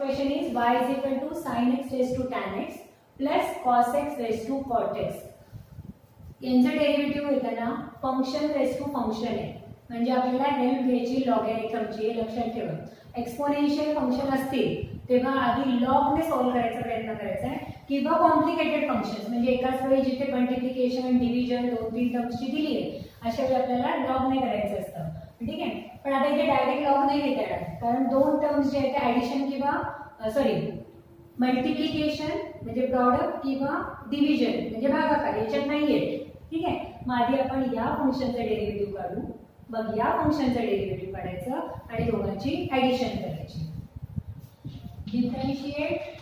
question is y is equal to sin x raised to tan x plus cos x raised to cot x. यांचं derivative येताना function raise to function आहे, म्हणजे आपल्याला help घ्यायची लॉगॅरिथमची. लक्षात ठेवा, exponential function असतील तेव्हा आधी लॉगने सॉल्व्ह करायचा प्रयत्न करायचा आहे, किंवा कॉम्प्लिकेटेड फंक्शन्स म्हणजे एकाच वेळी जिथे मल्टिप्लिकेशन डिव्हिजन 2-3 टर्म्सची दिली आहे अशा वेळी आपल्याला लॉगने करायचं असतं. ठीक आहे, पण आता इथे डायरेक्ट लॉग नाही घेता येणार, कारण दोन टर्म्स जे आहेत ते ॲडिशन किंवा मल्टिप्लिकेशन म्हणजे प्रॉडक्ट किंवा डिव्हिजन म्हणजे भागाकार याच्यात नाहीये. ठीक आहे, मग आधी आपण या फंक्शनचं डेरिव्हेटिव्ह काढू, मग या फंक्शनचं डेरिव्हेटिव्ह काढायचं आणि दोघांची ॲडिशन करायची. Differentiate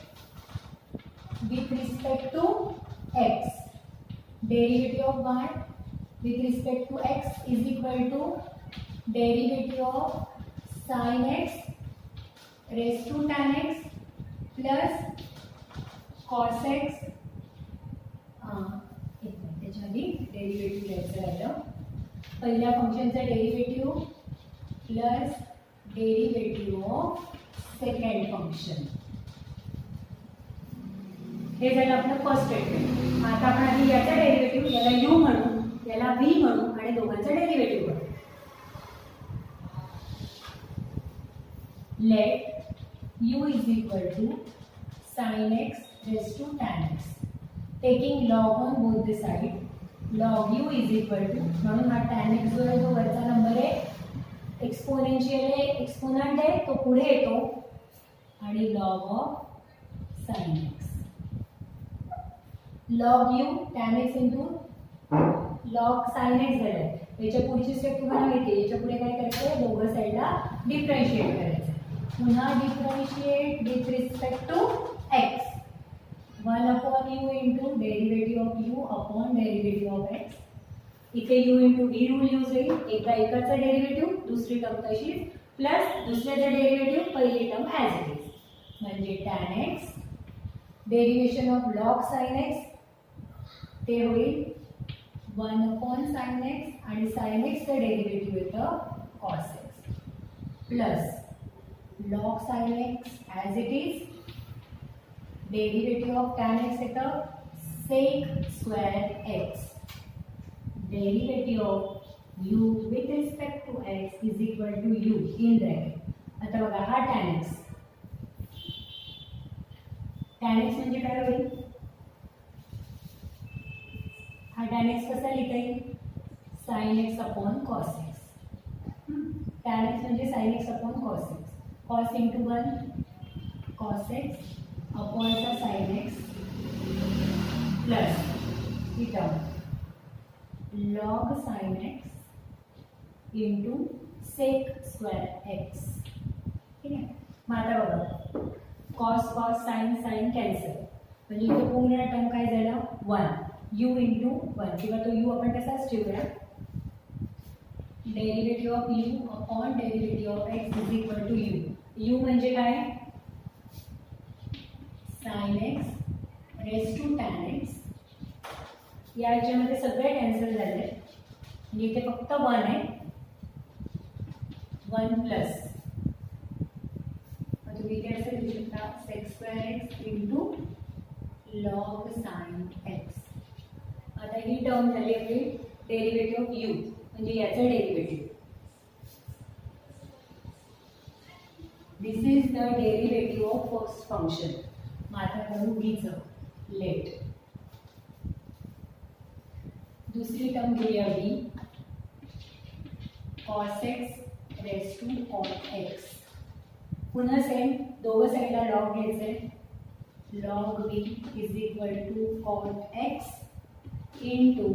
with respect to x, derivative of y with respect to x is equal to derivative of sin x raised to tan x plus cos x. त्याच्याआधी डेरिव्हेटिव्ह घ्यायचं राहिलं. पहिल्या फंक्शनचं derivative plus derivative of second function. हे झालं आपलं first statement. आता आपण आधी याचा डेरिव्हेटिव्ह, याला u म्हणू, याला v म्हणू आणि दोघांचा डेरिव्हेटिव्ह करू. Let u is equal to sin x raised to tan x, taking log on both the side. Log u is equal to, म्हणून हा tan x जो आहे तो वरचा नंबर आहे, एक्सपोनेन्शियल आहे, एक्सपोनंट आहे, तो पुढे येतो, आणि log of sin x. Log u tan x into log sin x झालं. याच्या पुढची स्टेप तुम्हाला माहिती आहे, याच्या पुढे काय करायचं, दोघं साईडला डिफरन्शिएट करायचं. पुन्हा differentiate with respect to x. 1 upon u into derivative of u upon derivative of x. इथे u into v rule use होईल. एकदा एकाचा डेरिव्हेटिव्ह, दुसरी टर्म तशी, प्लस दुसऱ्याचा डेरिव्हेटिव्ह, पहिली टर्म ॲज इट इज, म्हणजे tan x. Derivation of log sin x ते होईल 1 अपॉन sin x, आणि sin x चं डेरिव्हेटिव्ह येतं cos x, plus log sin x as it is, derivative of tan x येतं sec square x, derivative of u with respect to x is equal to u in bracket. आता बघा हा tan x, tan x म्हणजे काय होईल, हा tan x कसा लिहिता येईल, sin x upon cos x. tan x म्हणजे sin x upon cos x, cos into 1 cos x upon चा sin x प्लस ही टर्म log sin x इंटू sec स्क्वेअर x. ठीक आहे, मग आता बघा cos cos sin sin cancel, म्हणजे इथे पूर्ण टर्म काय झालं 1 u इंटू 1, किंवा तो u आपण तसाच ठेवूया. Derivative of u upon derivative of x is equal to u. u म्हणजे काय, sin x raise to tan x. या ह्याच्यामध्ये सगळे कॅन्सल झाले, म्हणजे इथे फक्त 1 आहे, 1 प्लस, तुम्ही इथे असं लिहू शकता sec square x into log sin x. आता ही टर्म झाली आपली डेरिव्हेटिव्ह ऑफ u, म्हणजे याचं derivative. This is the derivative of first function. मग आता करू vचं. लेट दुसरी टर्म घेऊया v, cos x raise to cot x. पुन्हा सेम, दोघं साईडला लॉग घ्यायचे, log v is equal to cot x into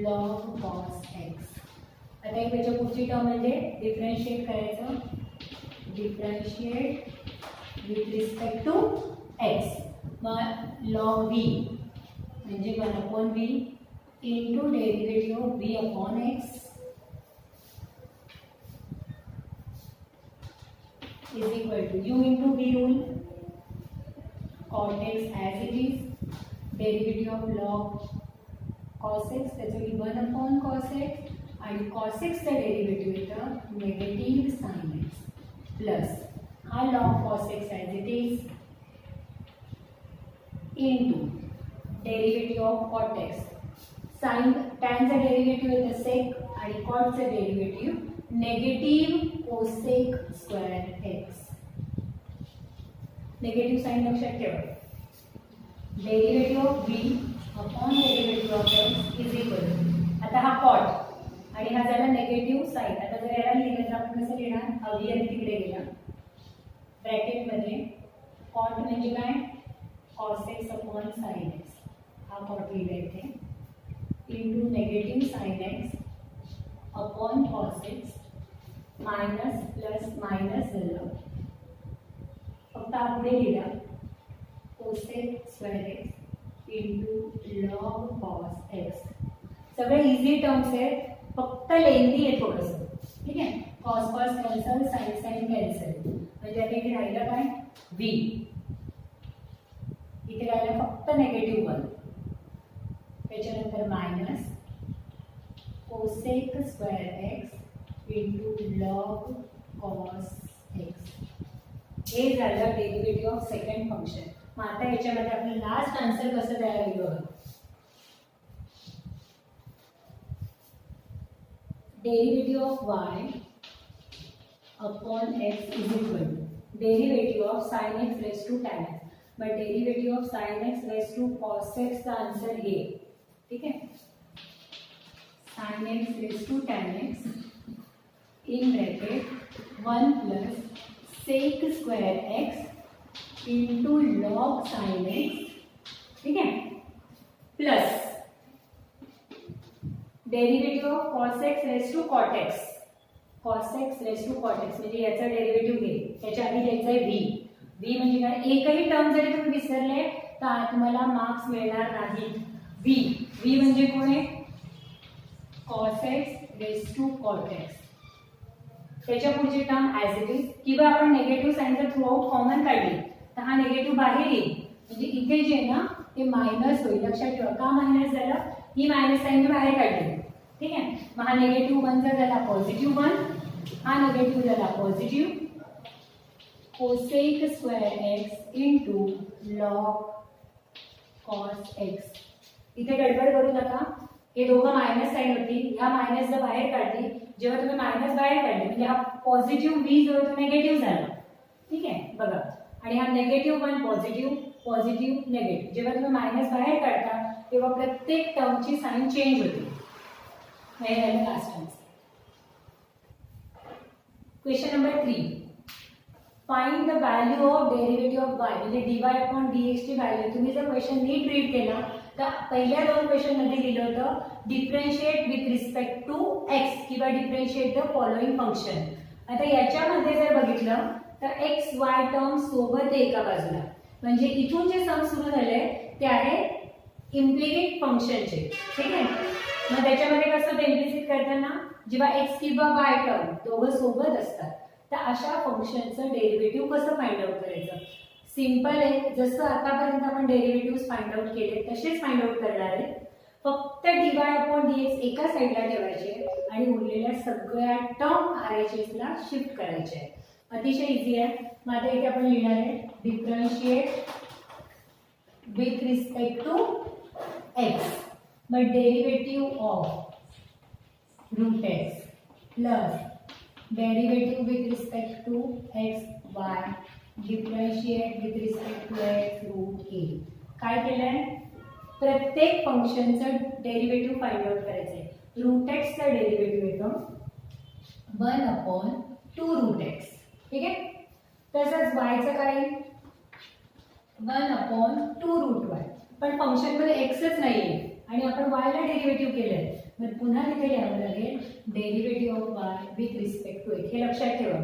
log cos x. आता एक त्याच्या पुढची टर्म म्हणजे डिफरन्शिएट करायचं, differentiate with respect to x. मग लॉग v म्हणजे 1 upon v into derivative of v upon x is equal to u into v rule, cot x as it is, derivative of log cos x, त्याच्यामुळे 1 upon cos x, आणि cos x चा derivative येतं negative sin x, plus हा log cos x as it is, into derivative of cot x. Sine टॅनचं derivative येतं sec आणि कॉटचं derivative negative cosec square x. Negative sine लक्षात ठेवा. Derivative of b upon derivative of x is equal. आता हा cot आणि हा झाला नेगेटिव्ह साइन. आता जर याला लिहिलं तर आपण कसं लिहिणार, अवयव तिकडे गेला ब्रॅकेटमध्ये कॉट म्हणजे काय, cos x upon sin x. हा कॉट लिहिला इथे into negative sin x upon cos x minus plus minus झालं. फक्त हा पुढे लिहिला cosec square x into log cos x. सगळे इझी टर्म्स आहेत, फक्त लेंदी आहे थोडंसं. ठीक आहे, cos cos cancel, sin sin cancel. म्हणजे आता इथे राहिलं काय, व्ही. इथे राहिलं फक्त नेगेटिव्ह 1. त्याच्यानंतर minus cosec square x into log cos x. हे झालं डेरिव्हेटिव्ह ऑफ सेकंड फंक्शन. मग आता याच्यामध्ये आपलं लास्ट आन्सर कसं तयार होईल बघा. Derivative of y upon x is equal to derivative of sin x raise to tan x. But derivative of sin x raise to cos एक्सचा आन्सर हे. ठीक आहे, sin x raise to tan x in bracket 1 plus sec square x into log sin x. ठीक आहे, plus derivative of cos x raise to cot x. Cos x raise to cot x म्हणजे याचा derivative घे. त्याच्या आधी द्यायचा आहे V. V म्हणजे काय, एकही टर्म जरी तुम्ही विसरले तर तुम्हाला मार्क्स मिळणार नाहीत. व्ही व्ही म्हणजे कोण आहे, cos x raise to cot x. त्याच्या पुढची टर्म ॲज इट इज, किंवा आपण नेगेटिव्ह साइन जर थ्रू आउट कॉमन काढली तर हा नेगेटिव्ह बाहेर येईल. म्हणजे इथे जे आहे ना ते मायनस होईल. लक्षात ठेवा, का मायनस झालं, ही मायनस साइन मी बाहेर काढली. ठीक आहे, मग हा नेगेटिव्ह 1 जर झाला पॉझिटिव्ह 1, हा नेगेटिव्ह झाला positive cosec square x into log cos x. इथे गडबड करू नका, हे दोघं मायनस साइन होती. ह्या मायनस जर बाहेर काढली, जेव्हा तुम्ही मायनस बाहेर काढली म्हणजे हा पॉझिटिव्ह व्ही जो तो नेगेटिव्ह झाला. ठीक आहे बघा, आणि हा नेगेटिव्ह 1 पॉझिटिव्ह, पॉझिटिव्ह नेगेटिव्ह. जेव्हा तुम्ही मायनस बाहेर काढता तेव्हा प्रत्येक टर्मची साइन चेंज होते. हे झालं last answer. Question number 3. Find the value of derivative of y. म्हणजे dy अपॉन dx ची व्हॅल्यू. तुम्ही जर क्वेश्चन नीट रीड केला तर पहिल्या 2 क्वेश्चन मध्ये लिहिलं होतं differentiate with respect to x किंवा डिफरन्शिएट द फॉलोइंग फंक्शन. आता याच्यामध्ये जर बघितलं तर एक्स वाय टर्म सोबत आहे एका बाजूला. म्हणजे इथून जे सम सुरू झाले ते आहे इम्प्लिकेट फंक्शनचे. ठीक आहे, मग त्याच्यामध्ये कसं होतं इम्प्लिसिट करताना जेव्हा एक्स किंवा वाय टर्म दोघं सोबत असतात तर अशा फंक्शनचं डेरिव्हेटिव्ह कसं फाइंड आउट करायचं. सिंपल आहे, जसं आतापर्यंत आपण डेरिव्हेटिव्ह फाइंड आउट केले तसेच फाइंड आउट करणार आहे. फक्त dy अपॉन dx एका साईडला ठेवायचे आणि उरलेल्या सगळ्या टर्म RHS ला शिफ्ट करायचे. अतिशय इझी आहे. मग आता इथे आपण लिहिणार आहे differentiate with respect to x. मग derivative of root x plus derivative with respect to x y differentiate with respect to x root a. काय केलंय, प्रत्येक फंक्शनचं डेरिव्हेटिव्ह फाइंड आउट करायचंय. रूट एक्सचं डेरिव्हेटिव्ह येतं 1 अपॉन 2 रूट एक्स. ठीक आहे, तसंच वायचं काय 1 अपॉन 2 रूट वाय. पण फंक्शनमध्ये एक्सच नाही आहे आणि आपण वायला डेरिव्हेटिव्ह केलंय. मग पुन्हा तिथे लिहावं लागेल derivative of y with respect to x. हे लक्षात ठेवा,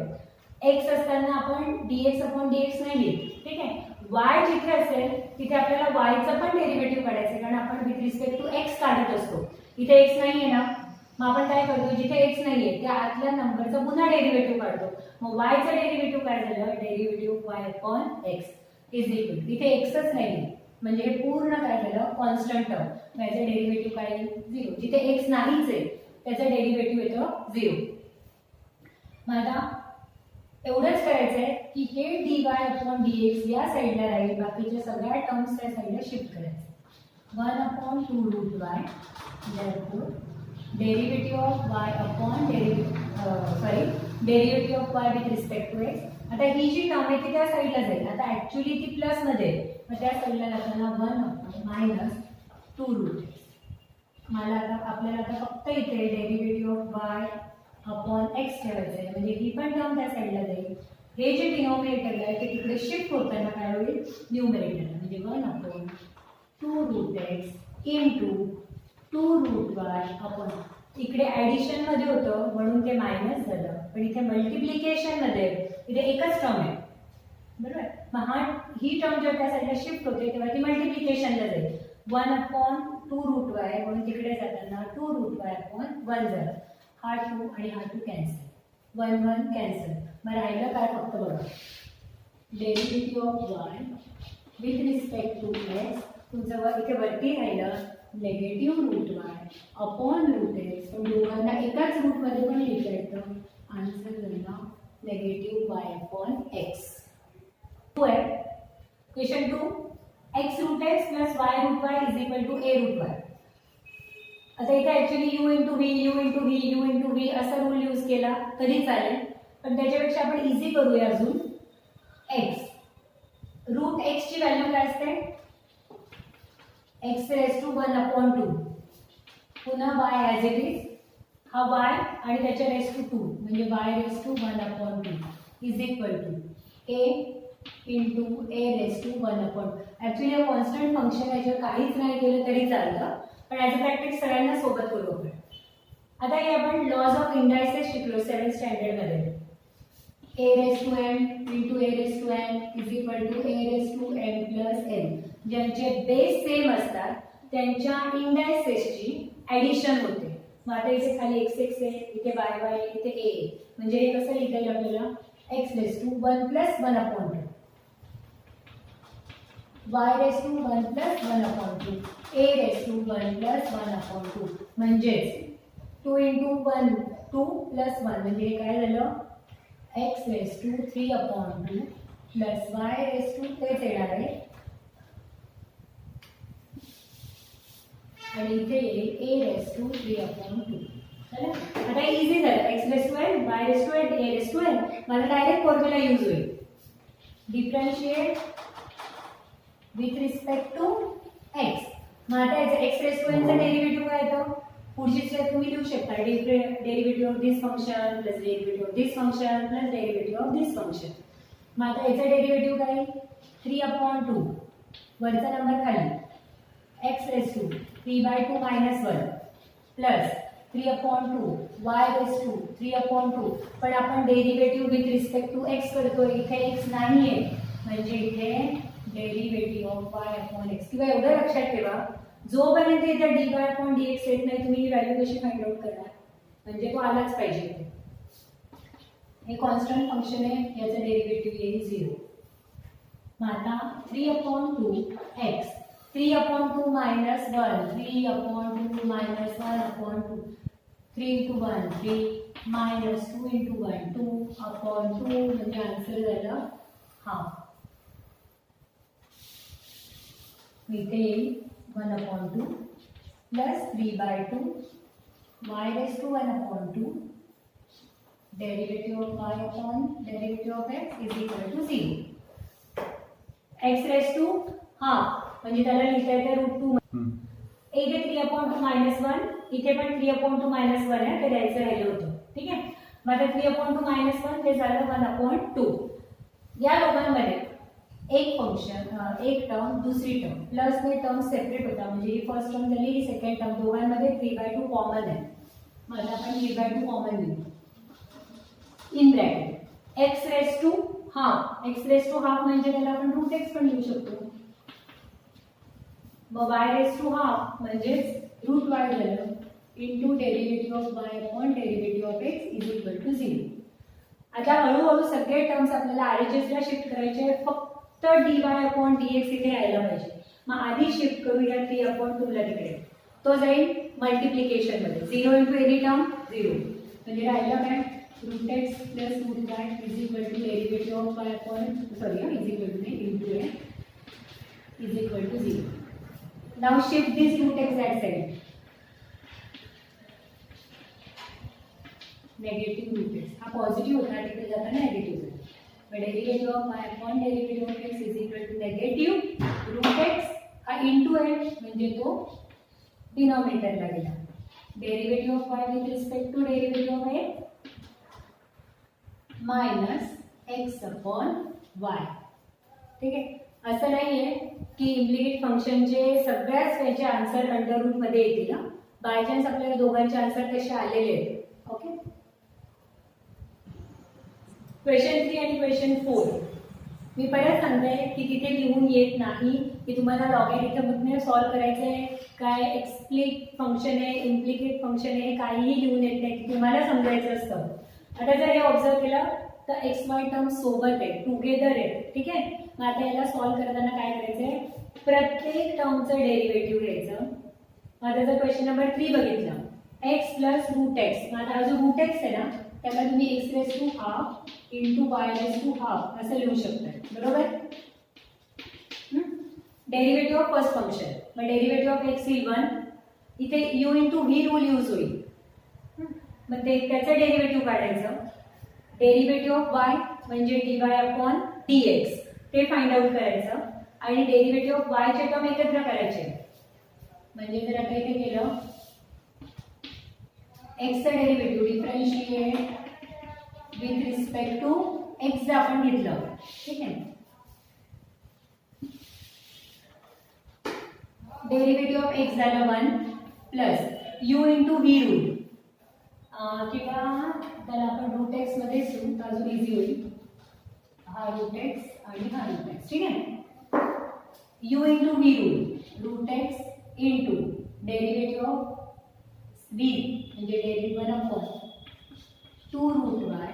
एक्स असताना आपण dx अपॉन dx नाही लिहित. ठीक आहे, वाय जिथे असेल तिथे आपल्याला वायचं पण डेरिव्हेटिव्ह काढायचं, कारण आपण विथ रिस्पेक्ट टू एक्स काढत असतो. इथे एक्स नाही आहे ना, मग आपण काय करतो, जिथे एक्स नाही आहे त्या आतल्या नंबरचा पुन्हा डेरिव्हेटिव्ह काढतो. मग वायचं डेरिव्हेटिव्ह काय झालं, derivative Y upon x is equal. इथे एक्सच नाही म्हणजे हे पूर्ण काय झालं कॉन्स्टंट टर्म. याचं डेरिव्हेटिव्ह काय 0. जिथे एक्स नाहीच आहे त्याचं डेरिव्हेटिव्ह येतं 0. मग आता एवढंच करायचं आहे की हे dy अपॉन dx या साईडला राहील, बाकीच्या सगळ्या टर्म्स त्या साईडला शिफ्ट करायचं. 1 upon 2 root y, therefore derivative of y upon derivative of y with respect to x. आता ही जी टर्म आहे ती त्या साईडला जाईल. आता ऍक्च्युली ती प्लस मध्ये, मग त्या साईडला जाताना 1 अपॉन मायनस 2 रूट x. मला आता आपल्याला आता फक्त इथे derivative of y upon x ठेवायचं आहे, म्हणजे ही पण टर्म त्या साईडला जाईल. हे जे डिनॉमिनेटर आहे ते तिकडे शिफ्ट होताना काय होईल, न्यूमरेटरला, म्हणजे 1 upon 2 root x into 2 root y upon, इकडे ॲडिशन मध्ये होतं म्हणून ते मायनस झालं, पण इथे मल्टिप्लिकेशन मध्ये इथे एकच टर्म आहे, बरोबर. मग ही टर्म जेव्हा त्या साईडला शिफ्ट होते तेव्हा ती मल्टिप्लिकेशनला जाईल. 1 अपॉन 2 रूट y म्हणून तिकडे जाताना 2 रूट y अपॉन 1 झालं. हा 2 आणि हा 2 कॅन्सल, 1 1 कॅन्सल. मग राहिलं काय, फक्त बघा derivative of y with respect to x. तुमचं इथे वरती राहिलं negative root y upon root x, पण दोघांना एकाच रूटमध्ये पण लिहिता येतं. आन्सर झाला negative y upon x. Question 2, x root x plus y root y is equal to a root y. आता इथे actually u into v, u into v, u into v असा रूल यूज केला तरी चालेल, पण त्याच्यापेक्षा आपण इझी करूया अजून. x रूट x ची व्हॅल्यू काय असते, x रेज टू 1 अपॉन 2, पुन्हा y ॲज इट इज, हा y आणि त्याच्या रेज टू 2 म्हणजे y raise to 1 upon 2 is equal to a into a raise to 1 upon. Actually हा कॉन्स्टंट फंक्शन आहे, जर काहीच नाही केलं तरी चालतं, पण ॲज अ प्रॅक्टिस सगळ्यांना सोबत करू आपण. आता हे आपण लॉज ऑफ इंडायसेस शिकलो 7th स्टँडर्डमध्ये. a raise to n into a raise to n is equal to a raise to n plus n. ज्यांचे बेस सेम असतात त्यांच्या इंडायसेसची ॲडिशन होते. मग आता इथे खाली x आहे, इथे y इथे a, म्हणजे हे कसं लिहिता येईल आपल्याला, x raise to 1 plus 1 upon 2, y raise to 1 plus 1 upon 2, a raise to 1 plus 1 upon 2, म्हणजेच 2 इंटू 1 2 प्लस 1, म्हणजे हे काय झालं, x raise to 3 upon 2 plus y raise to, तेच येणार आहे, आणि इथे येईल a रेज टू 3 अपॉन 2. आता इझी झालं, x raise to n, y raise to n, a raise to n. मला डायरेक्ट फॉर्म्युला यूज होईल, differentiate with respect to x. मग आता याचं x रेज टू n चा डेरिव्हेटिव्ह काय येतो, पुढची स्टेप तुम्ही लिहू शकता, derivative of this function plus derivative of this function plus derivative of this function. मग आता याचा डेरिव्हेटिव्ह काय, 3 अपॉन 2, वरचा नंबर खाली, x raise to 3/2 minus 1 plus 3 upon 2 y raise to 3 upon 2. पण आपण derivative with respect to x करतोय, इथे x नाही आहे, म्हणजे इथे derivative of y upon x. किंवा एवढं लक्षात ठेवा, जोपर्यंत इथे dy अपॉन dx येत नाही तुम्ही ही व्हॅल्यू कशी फाइंड आउट करणार, म्हणजे तो आलाच पाहिजे. हे कॉन्स्टंट फंक्शन आहे, याचं डेरिव्हेटिव्ह येईल 0. मग आता 3 upon 2 x, 3 upon 2 minus 1, 3 upon 2 minus 1 upon 2, 3 into 1 3 minus 2 into 1 2 upon 2, म्हणजे आन्सर झालं हाफ. इथे येईल 1 upon 2 plus 3/2 y raise to 1 upon 2, derivative of y upon derivative of x is equal to 0. x raise to half म्हणजे त्याला लिहिता येते √2. इथे 3 upon 2 minus 1, इथे पण 3 अपॉन 2 मायनस 1 आहे, ते द्यायचं राहिलं होतं, ठीक आहे. मग आता 3 अपॉन 2 मायनस 1 ते झालं 1 अपॉन 2. या दोघांमध्ये एक फंक्शन, एक टर्म दुसरी टर्म, प्लस ने टर्म सेपरेट होता, म्हणजे ही फर्स्ट टर्म झाली, ही सेकंड टर्म, दोघांमध्ये 3/2 कॉमन आहे. मग आपण 3/2 कॉमन घेऊ, in bracket x raise to half, x raise to half म्हणजे त्याला आपण √x पण लिहू शकतो. मग y रेज टू हाफ म्हणजे √y झालं, into derivative of y upon derivative of x is equal to 0. आता हळूहळू सगळे टर्म्स आपल्याला RHS ला शिफ्ट करायचे, फक्त dy अपॉन dx इथे यायला पाहिजे. मग आधी शिफ्ट करूया 3 अपॉन 2 ला तिकडे, तो जाईल मल्टिप्लिकेशन मध्ये, 0 इंटू एनी टर्म 0, म्हणजे राहिलं काय root x plus root y is equal to derivative of y upon sorry is equal to नहीं into a is equal to 0. Now shift this root x that side. Negative root x हा positive होता तिकडे जाताना negative झाला. मग derivative of y upon derivative of x is equal to negative root x हा into a म्हणजे तो डिनॉमिनेटरला गेला. Derivative of y with respect to derivative of x minus x upon y. ठीक आहे. असं नाही आहे की इम्प्लिकेट फंक्शनचे सगळ्याच त्याचे आन्सर अंडर रूट मध्ये येतील. बाय चान्स आपल्याला दोघांचे आन्सर तसे आलेले आहेत. ओके. क्वेश्चन 3 आणि क्वेश्चन 4 मी परत सांगते की तिथे लिहून येत नाही की तुम्हाला लॉगॅरिथमने सॉल्व्ह करायचं आहे काय एक्सप्लिक फंक्शन आहे इम्प्लिकेट फंक्शन आहे काहीही लिहून येत नाही की तुम्हाला समजायचं असतं. आता जर हे ऑब्झर्व केलं तर एक्स वाय टर्म सोबत आहे टुगेदर आहे. ठीक आहे. मग आता याला सॉल्व्ह करताना काय करायचंय प्रत्येक टर्मचं डेरिव्हेटिव्ह घ्यायचं. मग आता जर क्वेश्चन नंबर 3 बघितलं एक्स प्लस रूट एक्स. मग आता हा जो रूट एक्स आहे ना त्याला तुम्ही x raise to half into y raise to half असं लिहू शकता. बरोबर. डेरिव्हेटिव्ह ऑफ फर्स्ट फंक्शन मग डेरिव्हेटिव्ह ऑफ एक्स ही 1 इथे u into v rule use होईल. मग ते त्याचं डेरिव्हेटिव्ह काढायचं. डेरिव्हेटिव्ह ऑफ वाय म्हणजे d y upon d x ते फाइंड आउट करायचं आणि डेरिव्हेटिव्ह ऑफ वायचे टर्म एकत्र करायचे. म्हणजे जर आता इथे केलं एक्सचं derivative differentiate with respect to x आपण घेतलं. ठीक आहे. डेरिव्हेटिव्ह ऑफ एक्स झालं 1 plus u into v rule किंवा त्याला आपण रूट एक्स मध्ये घेऊ तर अजून इझी होईल. हा रूट एक्स आणि हा रूट एक्स. ठीक आहे. U into v rule root x into derivative of v म्हणजे derivative upon 2 root y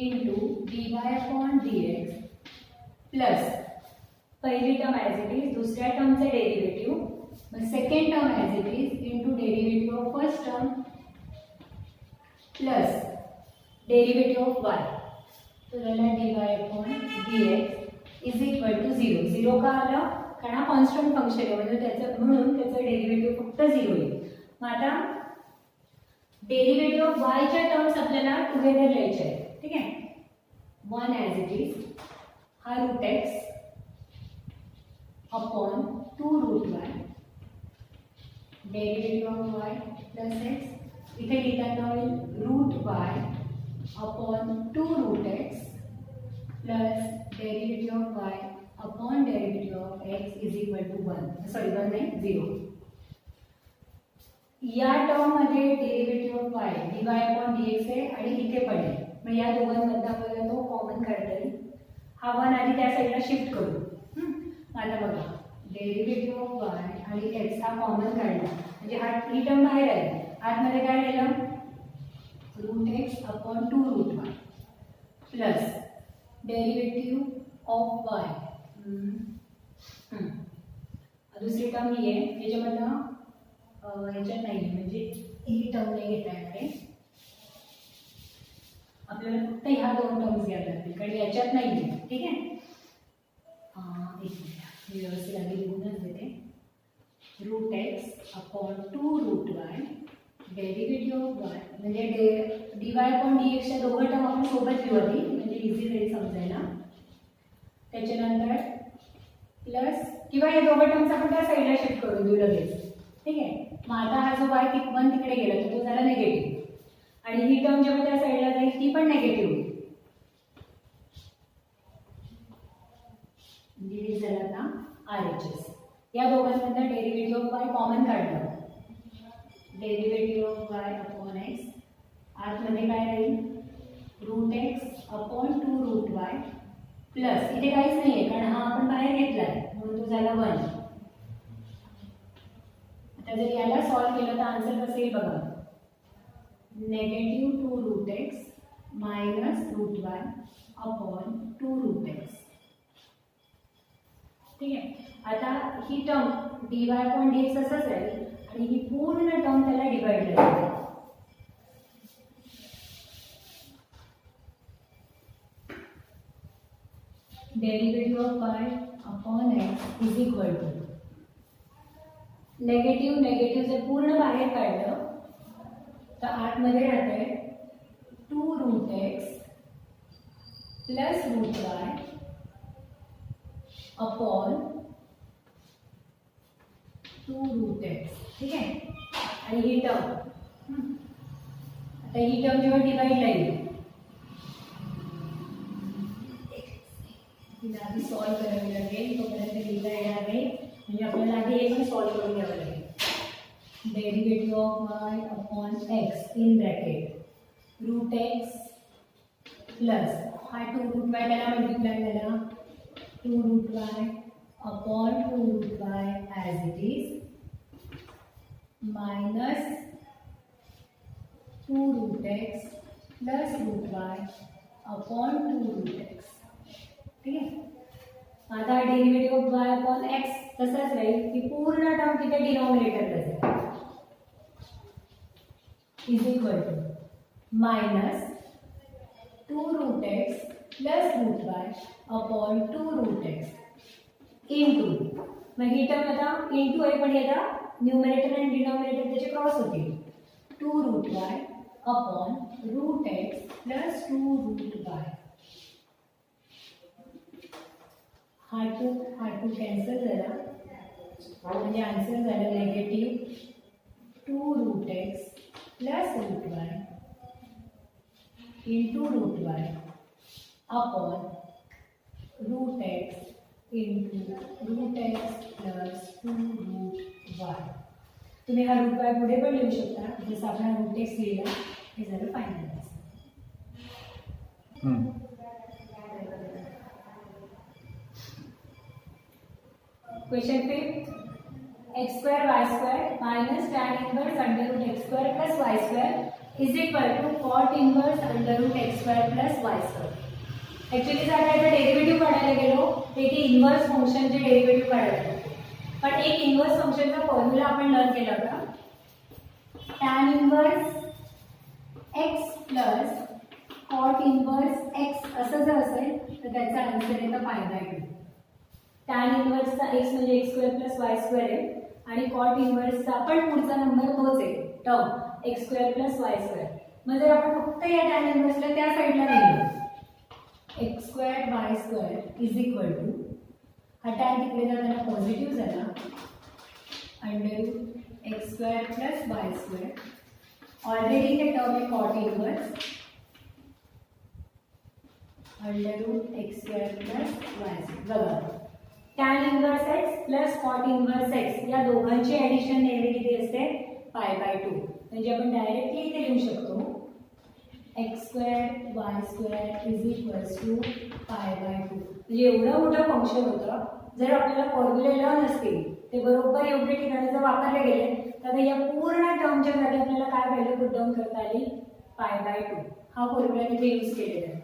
into d y upon d x plus पहिली टर्म ॲज इट इज दुसऱ्या टर्मचं डेरिव्हेटिव्ह मग second term as it is into derivative of first term plus derivative of y. तो झाला d y upon d x is equal to 0. 0 का आलं कारण हा कॉन्स्टंट फंक्शन आहे म्हणजे म्हणून त्याचं डेरिव्हेटिव्ह फक्त 0 येईल. मग आता डेरिव्हेटिव्ह ऑफ वायच्या टर्म्स आपल्याला टुगेदर लिहायचे आहेत. ठीक आहे. 1 ॲज इट इज हा root x upon 2 root y derivative of y plus x इथे लिहिताना होईल root y upon 2 root x plus derivative of y upon derivative of x is equal to 1 sorry 1 नाही 0. या टर्म मध्ये derivative of y d y upon d x आहे आणि इथे पण आहे. मग या दोघांमधला आपल्याला तो कॉमन काढता येईल. हा 1 आधी त्या साईडला शिफ्ट करू. आता बघा डेरिव्हेटिव्ह ऑफ वाय आणि एक्स हा कॉमन काढला म्हणजे हा ही टर्म बाहेर आहे. आतमध्ये काय राहिलं root x upon 2 root y plus derivative of y दुसरी टर्म ही आहे याच्यामधलं ह्याच्यात नाही म्हणजे ही टर्म नाही घेता येणार आहे. आपल्याला फक्त ह्या 2 टर्म्स घ्याव्या लागतील कारण याच्यात नाही आहे. ठीक आहे. एक मिनिट मी व्यवस्थित आधी लिहूनच देते. Root x upon 2 root y derivative of y म्हणजे डी वाय अपॉन डी एक्सच्या दोघं टर्म आपण सोबत लिहू आधी म्हणजे इझी जाईल समजायला. त्याच्यानंतर प्लस किंवा या दोघं टर्म्स आपण त्या साईडला शिफ्ट करून देऊ लगेच. ठीक आहे. मग आता हा जो वाय 1 तिकडे गेला तर तो झाला निगेटिव्ह आणि ही टर्म जेव्हा त्या साईडला जाईल ती पण निगेटिव्ह होईल. म्हणजे झाला आता RHS. या दोघांमधलं डेरिव्हेटिव्ह ऑफ वाय कॉमन काढलं. Derivative of y upon x आतमध्ये काय राहील root x upon 2 root y plus इथे काहीच नाही आहे कारण हा आपण बाहेर घेतला आहे म्हणून तो झाला 1. आता जर याला सॉल्व्ह केलं तर आन्सर कसं येईल बघा negative 2 root x minus root y upon 2 root x. ठीक आहे. आता ही term d y upon d x असंच राहील आणि ही पूर्ण टर्म त्याला डिवाइड करायची. Derivative of y upon x is equal to negative negative जर पूर्ण बाहेर काढलं तर आतमध्ये राहते 2 root x plus root y upon 2 root x. ठीक आहे. आणि ही टर्म आता ही टर्म जेव्हा डिवाइडला येईल तिला आधी सॉल्व करावी लागेल. तोपर्यंत लिहिता येणार नाही म्हणजे आपल्याला आधी हे पण सॉल्व करून घ्यावं लागेल. Derivative of y upon x in bracket root x plus हा 2 रूट y त्याला मल्टिप्लाय झाला 2 root y upon 2 root y as it is minus 2 root x plus root y upon 2 root x. ठीक आहे. आता derivative of y upon x तसंच राहील की पूर्ण टर्म तिथे डिनॉमिनेटरला जाईल is equal to minus 2 root x plus root y upon 2 root x into मग ही टर्म आता इंटू आहे पण आता न्यूमरेटर आणि डिनॉमिनेटर त्याचे क्रॉस होतील 2 root y upon root x plus 2 root y. हा टू कॅन्सल झाला म्हणजे आन्सर झालं negative 2 root x plus root y into root y upon root x into root x plus 2 root y. तुम्ही हा route y पुढे पण लिहू शकता जसं आपण रूट x लिहिला हे झालं final answer. Question 5 x square y square minus tan inverse under root x square plus y square is equal to cot inverse under root x square plus y square. Actually जर आता derivative काढायला गेलो ते inverse फंक्शनचे derivative काढायला लागतो. पण एक इनवर्स फंक्शनचा फॉर्म्युला आपण लर्न केला होता tan inverse x plus cot inverse x असं जर असेल तर त्याचा आन्सर येतं π/2. tan इनवर्सचा x म्हणजे x square plus y square आहे आणि cot इनवर्सचा पण पुढचा नंबर तोच आहे term x square plus y square. मग जर आपण फक्त या tan इनवर्सला त्या साईडला नेलो x square y square is equal to हा tan तिकडे जाताना पॉझिटिव्ह झाला under root x square plus y square. Already हे टर्म आहे cot inverse under root x square plus y square. बघा tan inverse x plus cot inverse x या दोघांची addition नेहमी किती असते π/2. म्हणजे आपण डायरेक्टली इथे लिहू शकतो x square y square is equals to π/2. म्हणजे एवढं मोठं फंक्शन होतं जर आपल्याला फॉर्म्युले लर्न असतील ते बरोबर योग्य ठिकाणी जर वापरले गेले तर या पूर्ण टर्मच्या जागी आपल्याला काय व्हॅल्यू पुट डाऊन करता आली π/2. हा फॉर्म्युला तिथे यूज केलेला आहे.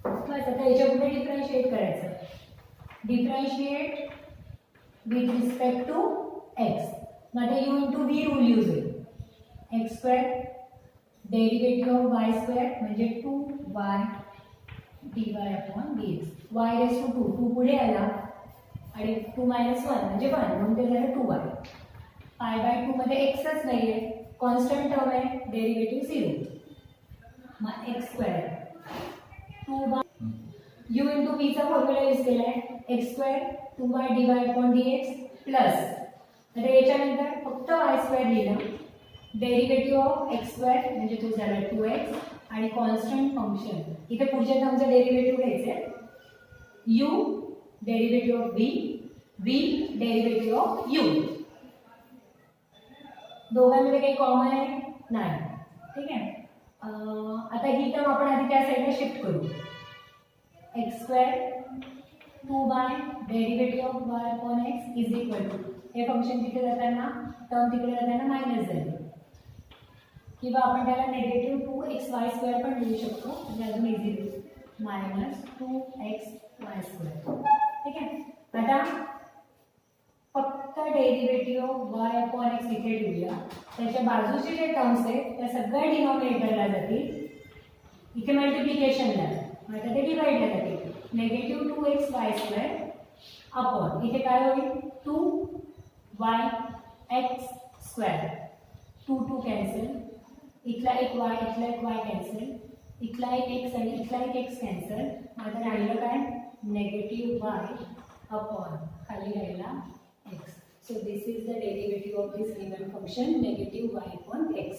बस आता याच्या पुढे डिफरन्शिएट करायचं. Differentiate with respect to x. मग आता u into v rule use होईल. x square derivative of y square म्हणजे 2y dy upon dx. y raise to 2 पुढे आला आणि 2 - 1 म्हणजे 1 म्हणून ते झालं 2y. π/2 मध्ये xच नाही आहे कॉन्स्टंट टर्म आहे डेरिव्हेटिव्ह 0. मग x square 2y u into v चा फॉर्म्युला यूज केला आहे x square 2y dy upon dx plus आता याच्यानंतर फक्त y स्क्वेअर लिहिला डेरिव्हेटिव्ह ऑफ x स्क्वेअर म्हणजे तो झाला 2x आणि कॉन्स्टंट फंक्शन इथे पुढच्या टर्मचं डेरिव्हेटिव्ह घ्यायचं आहे u derivative of v v derivative of u. दोघांमध्ये काही कॉमन आहे नाही. ठीक आहे. आता ही टर्म आपण आधी त्या साईडला शिफ्ट करू. x square 2y derivative of y upon x is equal to हे फंक्शन तिथे जाताना टर्म तिकडे जाताना मायनस झाली किंवा आपण त्याला नेगेटिव्ह 2xy स्क्वेअर पण लिहू शकतो म्हणजे अजून इझिली मायनस 2xy स्क्वेअर. ठीक आहे. आता फक्त derivative of y upon x इथे ठेवूया. त्याच्या बाजूचे जे टर्म्स आहेत त्या सगळ्या डिनॉमिनेटरला जातील. इथे मल्टिप्लिकेशनला मग आता ते डिवाइडला जाते. निगेटिव्ह 2xy² अपॉन इथे काय होईल 2yx². 2 कॅन्सल, इथला एक y इथला एक y कॅन्सल, इथला एक x आणि इथला एक x कॅन्सल. आता राहिलं काय निगेटिव्ह y अपॉन खाली राहिला x. So this is the derivative of this given function negative y upon x.